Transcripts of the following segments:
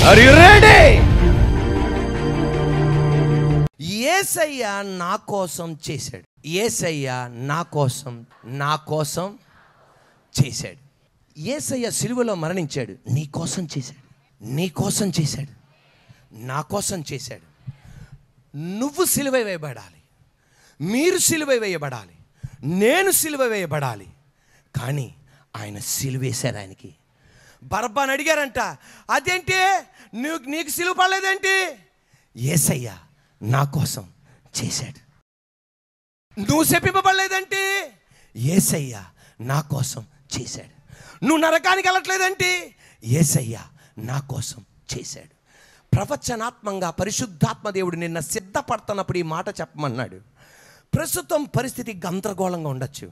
Are you ready? యేసయ్య నా కోసం చేశాడు. యేసయ్య నా కోసం చేశాడు. యేసయ్య సిలువలో మరణించాడు. నీ కోసం చేశాడు, నీ కోసం చేశాడు, నా కోసం చేశాడు. నువ్వు సిలువ వేయబడాలి, మీరు సిలువ వేయబడాలి, నేను సిలువ వేయబడాలి. కానీ ఆయన సిలువ వేశారు. ఆయనకి బరబ్బాని అడిగారంట, అదేంటి నీకు సిలువ పడలేదేంటి? యేసయ్య నా కోసం చేశాడు. నువ్వు శపింపబడలేదంటే యేసయ్య నా కోసం చేశాడు. నువ్వు నరకానికి వెళ్ళట్లేదంటే యేసయ్య నా కోసం చేశాడు. ప్రవచనాత్మంగా పరిశుద్ధాత్మ దేవుడు నిన్న సిద్ధపడుతున్నప్పుడు ఈ మాట చెప్పమన్నాడు. ప్రస్తుతం పరిస్థితి గందరగోళంగా ఉండొచ్చు,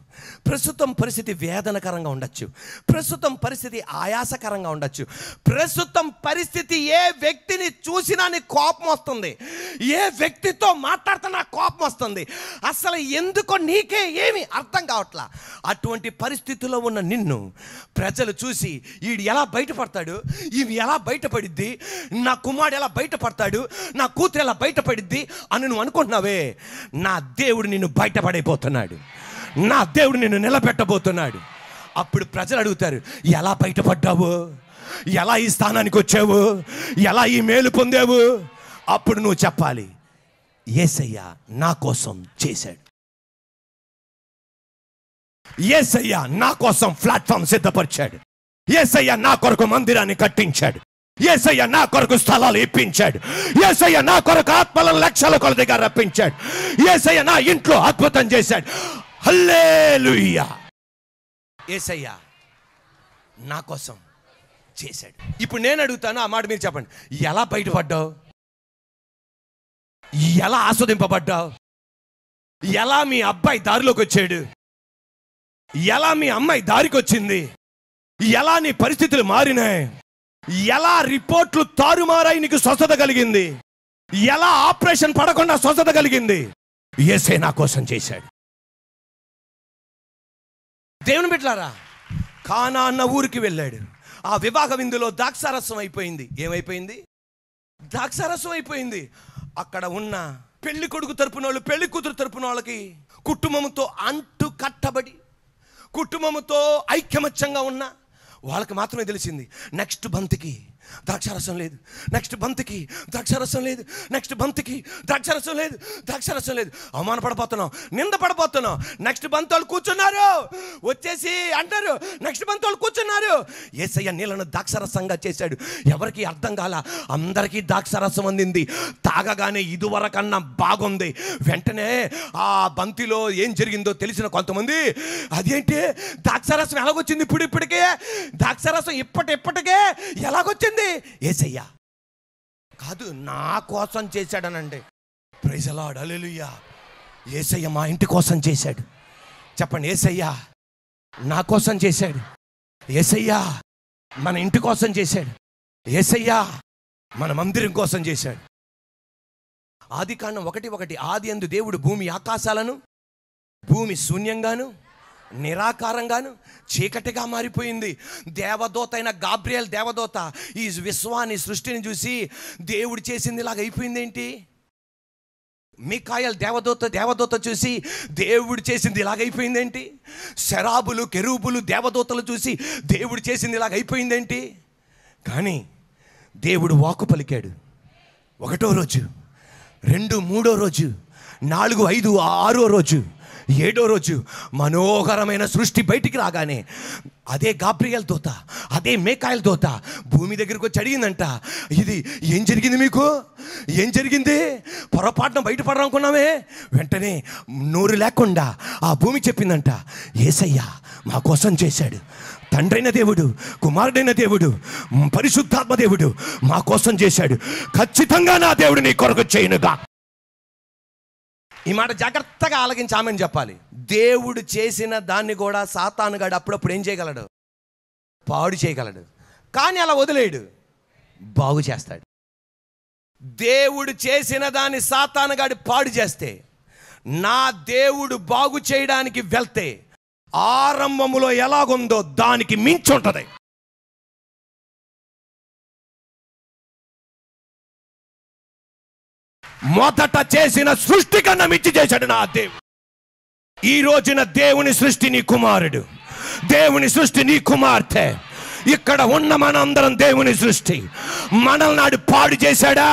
ప్రస్తుతం పరిస్థితి వేదనకరంగా ఉండొచ్చు, ప్రస్తుతం పరిస్థితి ఆయాసకరంగా ఉండొచ్చు, ప్రస్తుతం పరిస్థితి ఏ వ్యక్తిని చూసినా నీ కోపం వస్తుంది, ఏ వ్యక్తితో మాట్లాడుతున్నా కోపం వస్తుంది. అసలు ఎందుకో నీకే ఏమి అర్థం కావట్లా. అటువంటి పరిస్థితిలో ఉన్న నిన్ను ప్రజలు చూసి వీడు ఎలా బయటపడతాడు, ఇవి ఎలా బయటపడిద్ది, నా కుమారుడు ఎలా బయటపడతాడు, నా కూతురు ఎలా బయటపడిద్ది అని నువ్వు అనుకుంటున్నావే, నా దేవుడు నిన్ను బయటపడైపోతున్నాడు, నా దేవుడు నిన్ను నిలబెట్టబోతున్నాడు. అప్పుడు ప్రజలు అడుగుతారు, ఎలా బయటపడ్డావు, ఎలా ఈ స్థానానికి వచ్చావు, ఎలా ఈ మేలు పొందావు? అప్పుడు నువ్వు చెప్పాలి, యేసయ్య నా కోసం చేశాడు, యేసయ్య నా కోసం ప్లాట్ఫామ్ సిద్ధపరిచాడు, యేసయ్య నా కొరకు మందిరాన్ని కట్టించాడు, యేసయ్య నా కొరకు స్థలాలు ఇప్పించాడు, యేసయ్య నా కొరకు ఆత్మలను లక్షల కొలదిగా రప్పించాడు, యేసయ్య నా ఇంట్లో అద్భుతం చేశాడు. హల్లెలూయా! యేసయ్య నా కోసం చేశాడు. ఇప్పుడు నేను అడుగుతాను, ఆ మాట మీరు చెప్పండి. ఎలా బయటపడ్డావు, ఎలా ఆస్వాదింపబడ్డావు, ఎలా మీ అబ్బాయి దారిలోకి వచ్చాడు, ఎలా మీ అమ్మాయి దారికి వచ్చింది, ఎలా నీ పరిస్థితులు మారినాయి, ఎలా రిపోర్ట్లు తారుమారాయి నీకు స్వస్థత కలిగింది, ఎలా ఆపరేషన్ పడకుండా స్వస్థత కలిగింది? యేసే నా కోసం చేశాడు. దేవుని బిడ్డలారా, కానా అన్న ఊరికి వెళ్ళాడు. ఆ వివాహ విందులో ద్రాక్షారసం అయిపోయింది. ఏమైపోయింది? ద్రాక్షారసం అయిపోయింది. అక్కడ ఉన్న పెళ్లి కొడుకు తరపున వాళ్ళు, పెళ్లి కూతురు తరపున వాళ్ళకి కుటుంబంతో అంటు కట్టబడి, కుటుంబంతో ఐక్యమత్యంగా ఉన్న వాళ్ళకి మాత్రమే తెలిసింది, నెక్స్ట్ బంతికి ద్రాక్షారసం లేదు, నెక్స్ట్ బంతికి ద్రాక్షారసం లేదు, నెక్స్ట్ బంతికి ద్రాక్షారసం లేదు, ద్రాక్షారసం లేదు. అవమాన పడిపోతున్నాం, నింద పడిపోతున్నాం. నెక్స్ట్ బంతి వాళ్ళు కూర్చున్నారు, వచ్చేసి అంటారు, నెక్స్ట్ బంతి వాళ్ళు కూర్చున్నారు. యేసయ్య నీళ్ళను ద్రాక్షారసంగా చేశాడు. ఎవరికి అర్థం కాల, అందరికీ ద్రాక్షారసం అందింది. తాగగానే ఇదివరకన్నా బాగుంది. వెంటనే ఆ బంతిలో ఏం జరిగిందో తెలిసిన కొంతమంది, అదేంటి ద్రాక్షారసం ఎలాగొచ్చింది, ఇప్పటికే ద్రాక్షారసం ఇప్పటికే ఎలాగొచ్చింది? యేసయ్య కాదు, నా కోసం చేశాడనండి. ప్రైజ్ ది లార్డ్, హల్లెలూయా. యేసయ్య మా ఇంటి కోసం చేశాడు. చెప్పండి, యేసయ్య నా కోసం చేశాడు, యేసయ్య మన ఇంటి కోసం చేశాడు, యేసయ్య మన మందిరం కోసం చేశాడు. ఆదికాండం 1:1, ఆది యందు దేవుడు భూమి ఆకాశాలను, భూమి శూన్యంగాను నిరాకారంగాను చీకటిగా మారిపోయింది. దేవదూత అయిన గాబ్రియల్ దేవదూత ఈ విశ్వాన్ని, సృష్టిని చూసి దేవుడు చేసింది ఇలాగ అయిపోయింది ఏంటి? మీకాయల్ దేవదూత చూసి దేవుడు చేసింది ఇలాగైపోయింది ఏంటి? శరాబులు, కెరూబులు దేవదూతలు చూసి దేవుడు చేసింది ఇలాగైపోయిందేంటి? కానీ దేవుడు వాక్కు పలికాడు. 1వ రోజు, 2, 3వ రోజు, 4, 5, 6వ రోజు, 7వ రోజు మనోహరమైన సృష్టి బయటికి రాగానే అదే గాబ్రియల్ దూత, అదే మీకాయల్ దూత భూమి దగ్గరికి వచ్చి అడిగిందంట, ఇది ఏం జరిగింది, మీకు ఏం జరిగింది? పొరపాటున బయటపడాలనుకున్నామే. వెంటనే నోరు లేకుండా ఆ భూమి చెప్పిందంట, యేసయ్య మా కోసం చేశాడు. తండ్రైన దేవుడు, కుమారుడైన దేవుడు, పరిశుద్ధాత్మ దేవుడు మా కోసం చేశాడు. ఖచ్చితంగా నా దేవుడు నీ కొరకు చేయనుగా. ఈ మాట జాగ్రత్తగా ఆలకించి ఆమెను చెప్పాలి. దేవుడు చేసిన దాన్ని కూడా సాతానుగాడు అప్పుడప్పుడు ఏం చేయగలడు? పాడు చేయగలడు. కానీ అలా వదిలేయడు, బాగు చేస్తాడు. దేవుడు చేసిన దాన్ని సాతానుగాడు పాడు చేస్తే, నా దేవుడు బాగు చేయడానికి వెళ్తే ఆరంభములో ఎలాగుందో దానికి మించి ఉంటుంది. మొదట చేసిన సృష్టి కన్నా మించి చేశాడు నా దేవుడు. ఈ రోజున దేవుని సృష్టి నీ కుమారుడు, దేవుని సృష్టి నీ కుమార్తె. ఇక్కడ ఉన్న మనందరం దేవుని సృష్టి. మనల్ని నాడు పాడు చేశాడా,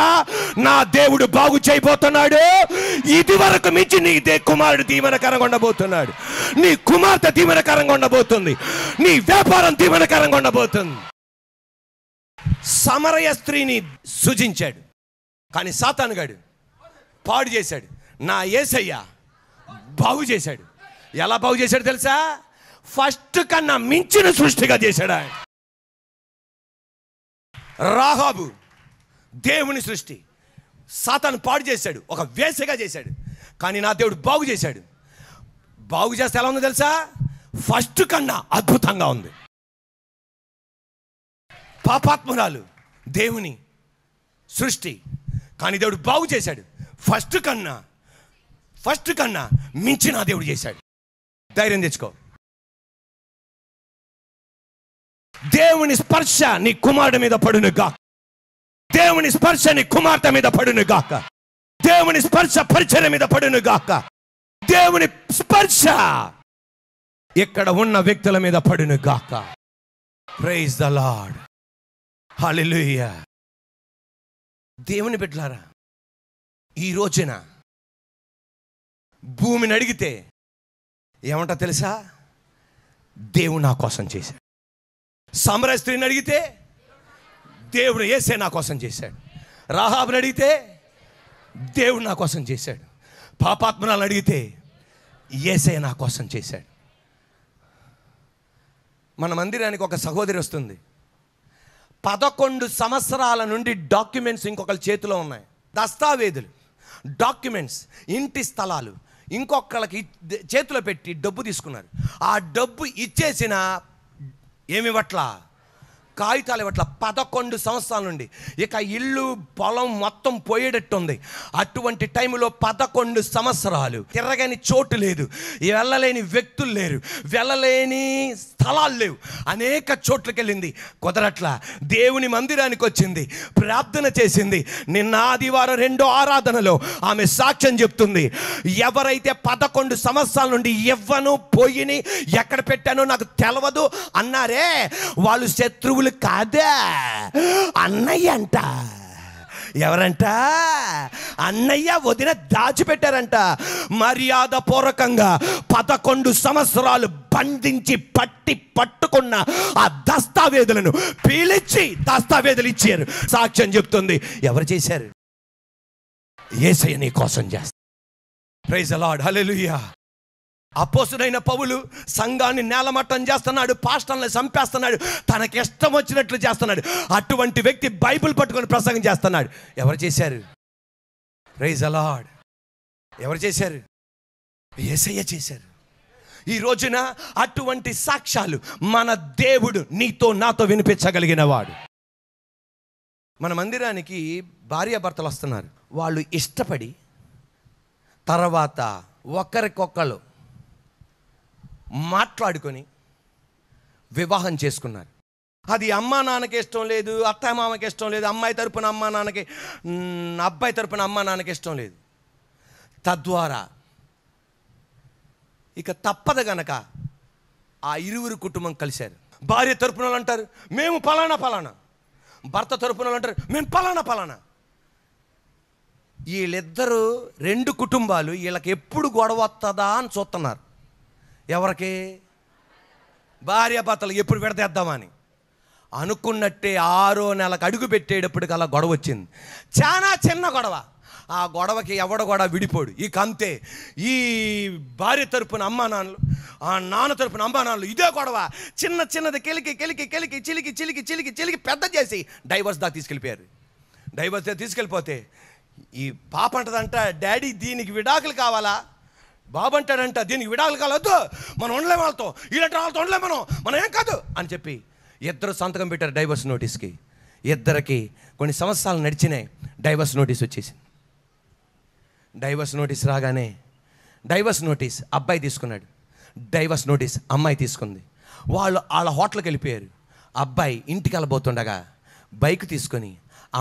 నా దేవుడు బాగు చేయబోతున్నాడు. ఇది వరకు మించి నీ కుమారుడు దీవెనకరంగా ఉండబోతున్నాడు, నీ కుమార్తె దీవెనకరంగా ఉండబోతుంది, నీ వ్యాపారం దీవెనకరంగా ఉండబోతుంది. సమరయ స్త్రీని సృజించాడు, కానీ సాతానుగాడు పాడు చేశాడు. నా యేసయ్య బాగు చేశాడు. ఎలా బాగు చేశాడు తెలుసా? ఫస్ట్ కన్నా మించిన సృష్టిగా చేశాడు ఆయన. రాహాబు దేవుని సృష్టి, సాతాను పాడు చేశాడు, ఒక వేసగా చేశాడు. కానీ నా దేవుడు బాగు చేశాడు. బాగు చేస్తే ఎలా ఉందో తెలుసా? ఫస్ట్ కన్నా అద్భుతంగా ఉంది. పాపాత్మురాలు దేవుని సృష్టి, కానీ దేవుడు బాగు చేశాడు. ఫస్ట్ కన్నా మించి నా దేవుడు చేశాడు. ధైర్యం తెచ్చుకో. దేవుని స్పర్శ నీ కుమారుడి మీద పడును గాక, దేవుని స్పర్శ నీ కుమార్తె మీద పడును గాక, దేవుని స్పర్శ పరిచర్య మీద పడును గాక, దేవుని స్పర్శ ఇక్కడ ఉన్న వ్యక్తుల మీద పడును గాక. ప్రైజ్ ద లార్డ్, హల్లెలూయా. దేవుని బిడ్డలారా, ఈ రోజున భూమిని అడిగితే ఏమంటా తెలుసా? దేవుడు నా కోసం చేశాడు. సమరయ స్త్రీని అడిగితే దేవుడు యేసే నా కోసం చేశాడు. రాహాబుని అడిగితే దేవుడు నా కోసం చేశాడు. పాపాత్మనాలను అడిగితే యేసే నా కోసం చేశాడు. మన మందిరానికి ఒక సహోదరి వస్తుంది. 11 సంవత్సరాల నుండి డాక్యుమెంట్స్ ఇంకొకరి చేతిలో ఉన్నాయి. దస్తావేజులు, డాక్యుమెంట్స్, ఇంటి స్థలాలు ఇంకొకళ్ళకి చేతిలో పెట్టి డబ్బు తీసుకున్నారు. ఆ డబ్బు ఇచ్చేసిన ఏమి ఇవ్వట్లా, కాగితాలు ఇవ్వట్లా. 11 సంవత్సరాల నుండి ఇక ఇల్లు పొలం మొత్తం పోయేటట్టుంది. అటువంటి టైంలో 11 సంవత్సరాలు తిరగని చోటు లేదు, వెళ్ళలేని వ్యక్తులు లేరు, వెళ్ళలేని స్థలాలు లేవు. అనేక చోట్లకి వెళ్ళింది, కుదరట్లా. దేవుని మందిరానికి వచ్చింది, ప్రార్థన చేసింది. నిన్న ఆదివారం 2వ ఆరాధనలో ఆమె సాక్ష్యం చెప్తుంది. ఎవరైతే 11 సంవత్సరాల నుండి ఇవ్వను పోయిని ఎక్కడ పెట్టానో నాకు తెలవదు అన్నారే, వాళ్ళు శత్రువులు కాదా, అన్నయ్య అంట. ఎవరంట? అన్నయ్య వదిన దాచిపెట్టారంట. మర్యాద పూర్వకంగా 11 సంవత్సరాలు బంధించి పట్టుకున్న ఆ దస్తావేజులను పీలిచ్చి దస్తావేజులు ఇచ్చారు. సాక్ష్యం చెప్తుంది. ఎవరు చేశారు? యేసయ్య నీ కోసం చేస్తారు. ప్రైజ్ ది లార్డ్, హల్లెలూయా. అపోస్తుడైన పౌలు సంఘాన్ని నేలమట్టం చేస్తున్నాడు, పాస్టర్లను చంపేస్తున్నాడు, తనకి ఇష్టం వచ్చినట్లు చేస్తున్నాడు. అటువంటి వ్యక్తి బైబిల్ పట్టుకొని ప్రసంగం చేస్తున్నాడు. ఎవరు చేశారు? Praise the lord. ఎవరు చేశారు? యేసయ్య చేశారు. ఈ రోజున అటువంటి సాక్ష్యాలు మన దేవుడు నీతో నాతో వినిపించగలిగిన వాడు. మన మందిరానికి భార్యాభర్తలు వస్తున్నారు. వాళ్ళు ఇష్టపడి తర్వాత ఒకరికొకరు మాట్లాడుకొని వివాహం చేసుకున్నారు. అది అమ్మా నాన్నకి ఇష్టం లేదు, అత్తమామకి ఇష్టం లేదు, అమ్మాయి తరపున అమ్మా నాన్నకి, అబ్బాయి తరపున అమ్మా నాన్నకి ఇష్టం లేదు. తద్వారా ఇక తప్పదు గనక ఆ ఇరువురు కుటుంబం కలిశారు. భార్య తరపున వాళ్ళు అంటారు మేము పలానా, భర్త తరపున వాళ్ళు అంటారు మేము పలానా. వీళ్ళిద్దరూ 2 కుటుంబాలు వీళ్ళకి ఎప్పుడు గొడవ వస్తుందా అని చూస్తున్నారు. ఎవరికి? భార్యాభర్తలు ఎప్పుడు విడదీద్దామని అనుకున్నట్టే 6వ నెలకు అడుగు పెట్టేటప్పటికల్లా గొడవ వచ్చింది. చాలా చిన్న గొడవ. ఆ గొడవకి ఎవడ కూడా విడిపోడు. ఇక అంతే. ఈ భార్య తరపున అమ్మా నాన్నలు, ఆ నాన్న తరపున అమ్మా నాన్నలు ఇదే గొడవ. చిన్నది చిలికి పెద్ద చేసి డైవర్స్ దాకా తీసుకెళ్ళిపోయారు. డైవర్స్ దాకా తీసుకెళ్ళిపోతే ఈ పాప అంటదంట, డాడీ దీనికి విడాకులు కావాలా? బాబు అంటాడంట దీనికి విడాకులు కావద్దు, మనం ఉండలేము, వాళ్ళతో ఇలాంటి వాళ్ళతో ఉండలేము, మనం ఏం కాదు అని చెప్పి ఇద్దరు సంతకం పెట్టారు డైవర్స్ నోటీస్కి. ఇద్దరికి కొన్ని సంవత్సరాలు నడిచినాయి, డైవర్స్ నోటీస్ వచ్చేసింది. డైవర్స్ నోటీస్ రాగానే డైవర్స్ నోటీస్ అబ్బాయి తీసుకున్నాడు, డైవర్స్ నోటీస్ అమ్మాయి తీసుకుంది. వాళ్ళ హోటల్కి వెళ్ళిపోయారు. అబ్బాయి ఇంటికి వెళ్ళబోతుండగా బైక్ తీసుకొని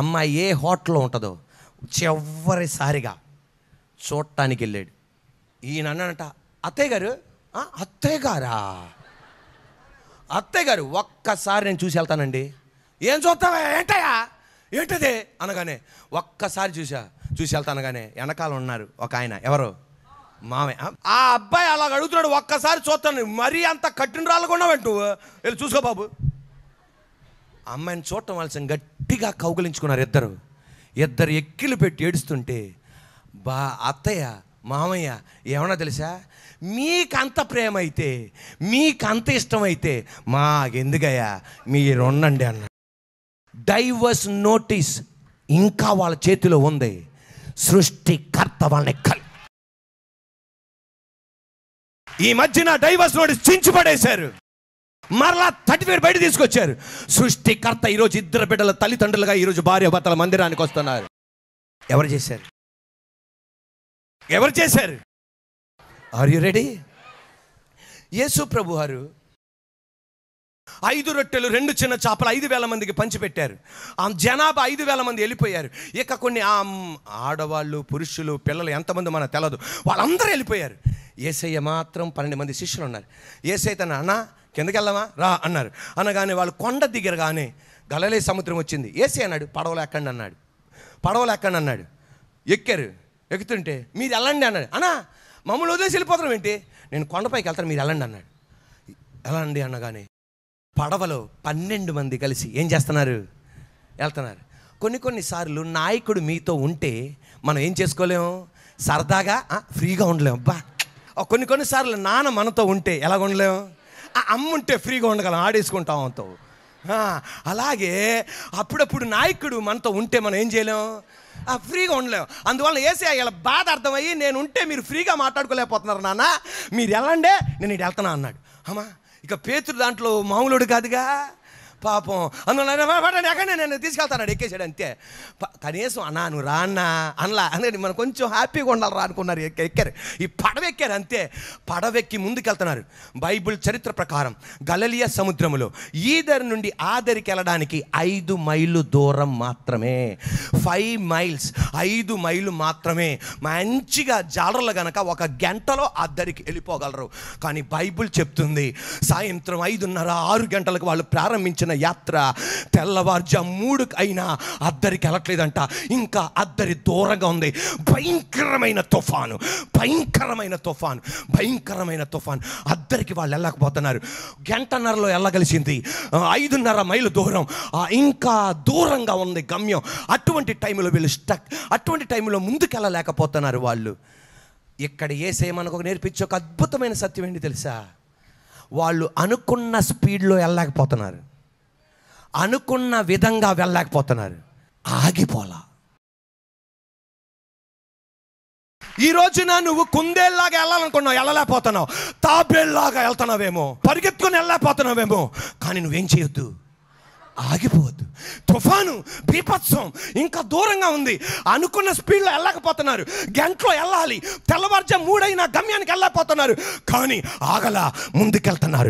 అమ్మాయి ఏ హోటల్లో ఉంటుందో చివరిసారిగా చూడటానికి వెళ్ళాడు. ఈయన అన్నాడంట, అత్తయ్య గారు, అత్తయ్య గారా, అత్తయ్య గారు ఒక్కసారి నేను చూసి వెళ్తానండి. ఏం చూస్తావా, ఏంటయ్యా, ఏంటది అనగానే ఒక్కసారి చూసి వెళ్తానగానే వెనకాల ఉన్నారు ఒక ఆయన, ఎవరు, మామయ్య. ఆ అబ్బాయి అలాగ అడుగుతున్నాడు, ఒక్కసారి చూస్తాను. మరీ అంత కట్టిన రాళ్ళకున్నావంట నువ్వు, వెళ్ళి చూసుకో బాబు. అమ్మాయిని చూడటం వలసిన గట్టిగా కౌగిలించుకున్నారు ఇద్దరు ఎక్కిలు పెట్టి ఏడుస్తుంటే, అత్తయ్య మామయ్య ఏమన్నా తెలుసా, మీకంత ప్రేమ అయితే, మీకంత ఇష్టమైతే మాకెందుకయ్యా, మీరుండండి అన్న. డైవర్స్ నోటీస్ ఇంకా వాళ్ళ చేతిలో ఉంది. సృష్టికర్త వాళ్ళని ఈ మధ్యన డైవర్స్ నోటీస్ చించిపడేశారు, మరలా సర్టిఫికేట్ బయట తీసుకొచ్చారు. సృష్టికర్త ఈరోజు ఇద్దరు బిడ్డల తల్లిదండ్రులుగా ఈరోజు భార్య భర్తల మందిరానికి వస్తున్నారు. ఎవరు చేశారు? Are you ready? యేసు ప్రభు వారు 5 రొట్టెలు 2 చిన్న చేపలు 5,000 మందికి పంచిపెట్టారు. ఆ జనాభా 5,000 మంది వెళ్ళిపోయారు. ఇక కొన్ని ఆడవాళ్ళు, పురుషులు, పిల్లలు ఎంతమంది మనకు తెలదు, వాళ్ళందరూ వెళ్ళిపోయారు. యేసయ్య మాత్రం 12 మంది శిష్యులు ఉన్నారు. యేసయ్య తన, అన్న కిందకి వెళ్దామా రా అన్నారు. అనగానే వాళ్ళు కొండ దిగరగానే గలిలయ సముద్రం వచ్చింది. యేసయ్య అన్నాడు, పడవలు ఎక్కండి అన్నాడు. ఎక్కుతుంటే మీరు వెళ్ళండి అన్నాడు. అన్నా మమ్మల్ని వదిలేసి వెళ్ళిపోతాం ఏంటి, నేను కొండపైకి వెళ్తాను, మీరు వెళ్ళండి అన్నాడు. వెళ్ళండి అనగానే పడవలో 12 మంది కలిసి ఏం చేస్తున్నారు, వెళ్తున్నారు. కొన్నిసార్లు నాయకుడు మీతో ఉంటే మనం ఏం చేసుకోలేము, సరదాగా ఫ్రీగా ఉండలేము. కొన్నిసార్లు నాన్న మనతో ఉంటే ఎలాగ ఉండలేము, అమ్మ ఉంటే ఫ్రీగా ఉండగలం, ఆడేసుకుంటాం అంతో. అలాగే అప్పుడప్పుడు నాయకుడు మనతో ఉంటే మనం ఏం చేయలేము, ఫ్రీగా ఉండలేము. అందువల్ల యేసయ్య ఇలా బాధ అర్థమయ్యి, నేను ఉంటే మీరు ఫ్రీగా మాట్లాడుకోలేకపోతున్నారు నాన్న, మీరు వెళ్ళండే, నేను ఇటు వెళ్తున్నా అన్నాడు. అమ్మా ఇక పేతురు దాంట్లో మామూలుడు కాదుగా పాపం. అందువల్ల ఎక్కడ నేను తీసుకెళ్తాను, ఎక్కేసాడు అంతే. కనీసం అన్నా నువ్వు రా అన్నా అనలా. అందుకని మనం కొంచెం హ్యాపీగా ఉండాలి రా అనుకున్నారు, ఎక్కారు. ఈ పడవెక్కారు అంతే. పడవెక్కి ముందుకెళ్తున్నారు. బైబిల్ చరిత్ర ప్రకారం గలిలయ సముద్రములో ఈదర్ నుండి ఆదరికి వెళ్ళడానికి 5 మైళ్ళు దూరం మాత్రమే. 5 మైల్స్, 5 మైళ్ళు మాత్రమే. మంచిగా జాలర్లు గనక 1 గంటలో ఆదరికి వెళ్ళిపోగలరు. కానీ బైబిల్ చెప్తుంది సాయంత్రం 5:30, 6 గంటలకు వాళ్ళు ప్రారంభించిన యాత్ర తెల్లవారుజాము 3 అయినా అద్దరికి వెళ్ళట్లేదంట. ఇంకా అద్దరి దూరంగా ఉంది. భయంకరమైన తుఫాను. అద్దరికి వాళ్ళు వెళ్ళకపోతున్నారు. 1.5 గంటలో వెళ్ళగలిసింది. 5.5 మైలు దూరం, ఇంకా దూరంగా ఉంది గమ్యం. అటువంటి టైంలో వీళ్ళు స్టక్. అటువంటి టైంలో ముందుకెళ్ళలేకపోతున్నారు వాళ్ళు. ఇక్కడ యేసయ్య మనకు నేర్పించే ఒక అద్భుతమైన సత్యం ఏంటి తెలుసా, వాళ్ళు అనుకున్న స్పీడ్లో వెళ్ళలేకపోతున్నారు, అనుకున్న విధంగా వెళ్ళలేకపోతున్నారు, ఆగిపోలా. ఈ రోజున నువ్వు కుందేల్లాగా వెళ్ళాలనుకున్నావు, వెళ్ళలేకపోతున్నావు. తాబేల్లాగా వెళ్తున్నావేమో, పరిగెత్తుకుని వెళ్ళలేకపోతున్నావేమో. కానీ నువ్వేం చేయొద్దు, ఆగిపోవద్దు. తుఫాను, బీభత్సం ఇంకా దూరంగా ఉంది. అనుకున్న స్పీడ్లో వెళ్ళకపోతున్నారు. గంటలో వెళ్ళాలి. తెల్లవారుజాము 3 అయినా గమ్యానికి వెళ్ళకపోతున్నారు. కానీ ఆగలా, ముందుకెళ్తున్నారు.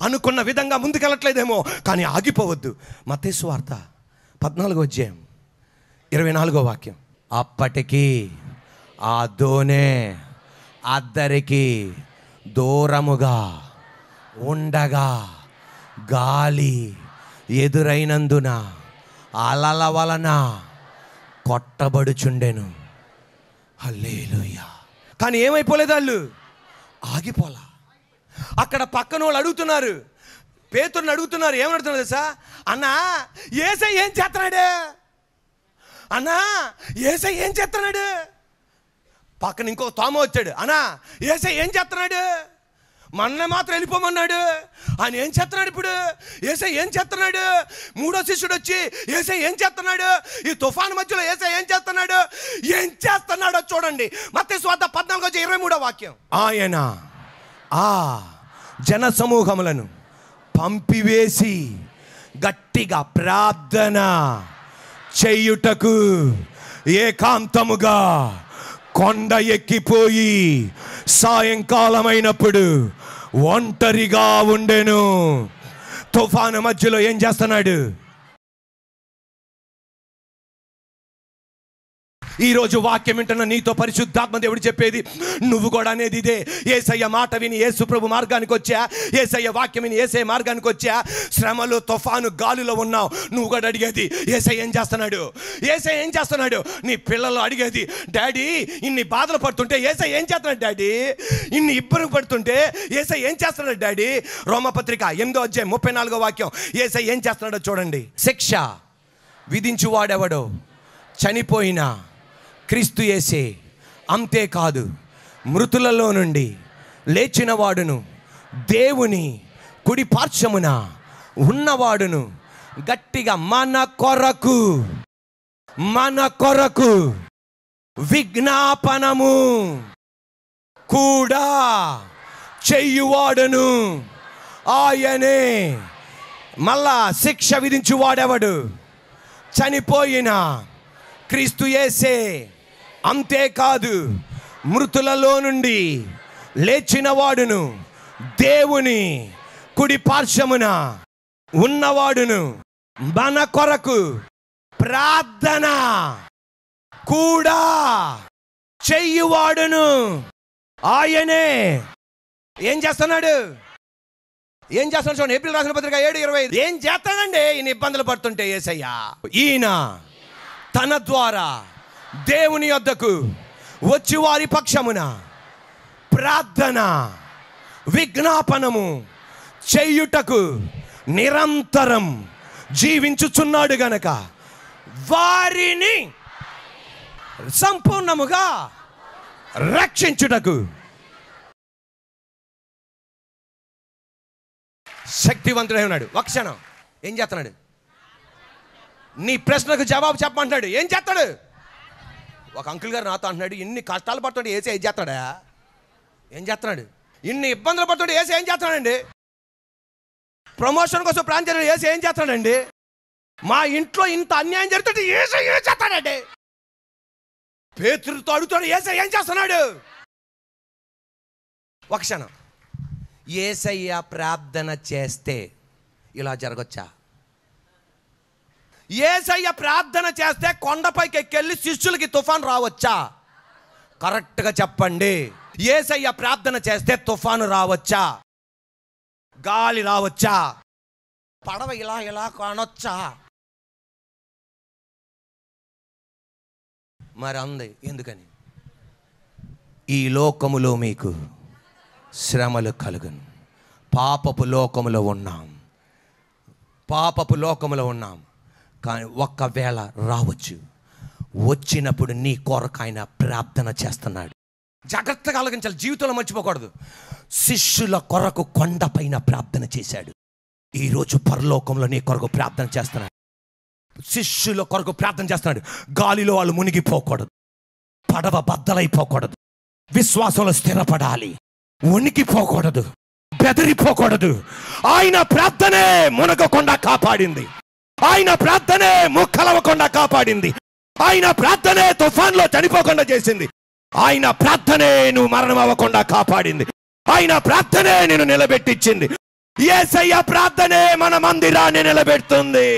అనుకున్న విధంగా ముందుకెళ్ళట్లేదేమో, కానీ ఆగిపోవద్దు. మత్తయి సువార్త 14వ అధ్యాయం 24వ వాక్యం. అప్పటికి ఆ దోణి అద్దరికి దూరముగా ఉండగా గాలి ఎదురైనందున అలల వలన కొట్టబడుచుండెను. హల్లెలూయా. కానీ ఏమైపోలేదు, వాళ్ళు ఆగిపోలా. అక్కడ పక్కన వాళ్ళు అడుగుతున్నారు, పేతురుని అడుగుతున్నారు. ఏమని అడుగుతున్నారు తెలుసా, అన్నా యేసయ్య ఏం చేస్తున్నాడు? పక్కన ఇంకో తోమ వచ్చాడు. అన్నా యేసయ్య ఏం చేస్తున్నాడు? మన మాత్రం వెళ్ళిపోమన్నాడు, ఆయన ఏం చేస్తున్నాడు ఇప్పుడు? యేసయ్య ఏం చేస్తున్నాడు? 3వ శిష్యుడు వచ్చి యేసయ్య ఏం చేస్తున్నాడు? ఈ తుఫాను మధ్యలో యేసయ్య ఏం చేస్తున్నాడో చూడండి. మత్తయి సువార్త 14:23వ వాక్యం. ఆయన ఆ జన సమూహములను పంపివేసి గట్టిగా ప్రార్థన చేయుటకు ఏకాంతముగా కొండ ఎక్కిపోయి సాయంకాలమైనప్పుడు ఒంటరిగా ఉండెను. తుఫాను మధ్యలో ఏం చేస్తున్నాడు? ఈరోజు వాక్యం వింటున్న నీతో పరిశుద్ధాత్మ దేవుడు చెప్పేది నువ్వు కూడా అనేది ఇదే. యేసయ్య మాట విని యేసు ప్రభు మార్గానికి వచ్చా, యేసయ్య వాక్యం విని యేసయ్య మార్గానికి వచ్చా, శ్రమలు తుఫాను గాలిలో ఉన్నావు. నువ్వు కూడా అడిగేది యేసయ్య ఏం చేస్తున్నాడు, యేసయ్య ఏం చేస్తున్నాడు. నీ పిల్లలు అడిగేది డాడీ ఇన్ని బాధలు పడుతుంటే యేసయ్య ఏం చేస్తున్నాడు డాడీ, ఇన్ని ఇబ్బంది పడుతుంటే యేసయ్య ఏం చేస్తున్నాడు డాడీ. రోమపత్రిక 8వ అధ్యాయం 34వ వాక్యం. యేసయ్య ఏం చేస్తున్నాడో చూడండి. శిక్ష విధించువాడెవడో చనిపోయిన క్రీస్తు యేసే, అంతేకాదు మృతులలో నుండి లేచిన వాడును, దేవుని కుడి పార్శ్వమున ఉన్నవాడును, గట్టిగా మన కొరకు విజ్ఞాపనము కూడా చెయ్యువాడును ఆయనే. మళ్ళా శిక్ష విధించువాడెవడు చనిపోయిన క్రీస్తు యేసే, అంతేకాదు మృతులలో నుండి లేచిన వాడును, దేవుని కుడి పార్శ్వమున ఉన్నవాడును, మన కొరకు ప్రార్థన కూడా చెయ్యువాడును ఆయనే. ఏం చేస్తున్నాడు చూడండి. ఏప్రిల్ రాసిన పత్రిక 7:25. ఏం చేస్తాడండి ఈయన ఇబ్బందులు పడుతుంటే యేసయ్య? ఈయన తన ద్వారా దేవుని యొద్దకు వచ్చి వారి పక్షమున ప్రార్థన విజ్ఞాపనము చేయుటకు నిరంతరం జీవించుచున్నాడు గనక వారిని సంపూర్ణముగా రక్షించుటకు శక్తివంతుడై ఉన్నాడు. ఒక క్షణం ఏం చేస్తున్నాడు? నీ ప్రశ్నకు జవాబు చెప్పమంటున్నాడు. ఏం చేస్తాడు? ఒక అంకుల్ గారు నాతో అంటున్నాడు, ఇన్ని కష్టాలు పడుతుంటే ఏసీ ఏం చేస్తాడా? ఏం చేస్తున్నాడు? ఇన్ని ఇబ్బందులు పడుతుంటే ఏసీ ఏం చేస్తాడండి? ప్రమోషన్ కోసం ప్లాన్ చేయడం ఏసీ ఏం చేస్తాడండి? మా ఇంట్లో ఇంత అన్యాయం జరుగుతుంటే ఏసీ ఏం చేస్తాడండి? పేతురుతో అడుగుతాడు, ఏసీ ఏం చేస్తున్నాడు? ఒక క్షణం. యేసయ్య ప్రార్థన చేస్తే ఇలా జరగచ్చా? యేసయ్య ప్రార్థన చేస్తే కొండపైకి ఎక్కెళ్ళి శిష్యులకి తుఫాను రావచ్చా? కరెక్ట్గా చెప్పండి. యేసయ్య ప్రార్థన చేస్తే తుఫాను రావచ్చా? గాలి రావచ్చా? పడవ ఇలా కానొచ్చా? మరి అంది. ఎందుకని? ఈ లోకములో మీకు శ్రమలు కలుగును. పాపపు లోకములో ఉన్నాం. కానీ ఒక్కవేళ రావచ్చు. వచ్చినప్పుడు నీ కొరకు ఆయన ప్రార్థన చేస్తున్నాడు. జాగ్రత్తగా ఆలోచించాలి. జీవితంలో మర్చిపోకూడదు. శిష్యుల కొరకు కొండపైన ప్రార్థన చేశాడు. ఈరోజు పరలోకంలో నీ కొరకు ప్రార్థన చేస్తున్నాడు. శిష్యుల కొరకు ప్రార్థన చేస్తున్నాడు. గాలిలో వాళ్ళు మునిగిపోకూడదు, పడవ బద్దలైపోకూడదు, విశ్వాసంలో స్థిరపడాలి, ఉనికిపోకూడదు, బెదిరిపోకూడదు. ఆయన ప్రార్థనే మునగకుండా కాపాడింది. ఆయన ప్రార్థనే ముక్కలవకుండా కాపాడింది. ఆయన ప్రార్థనే తుఫాన్లో చనిపోకుండా చేసింది. ఆయన ప్రార్థనే నువ్వు మరణం అవ్వకుండా కాపాడింది. ఆయన ప్రార్థనే నేను నిలబెట్టించింది. యేసయ్య ప్రార్థనే మన మందిరాన్ని నిలబెడుతుంది.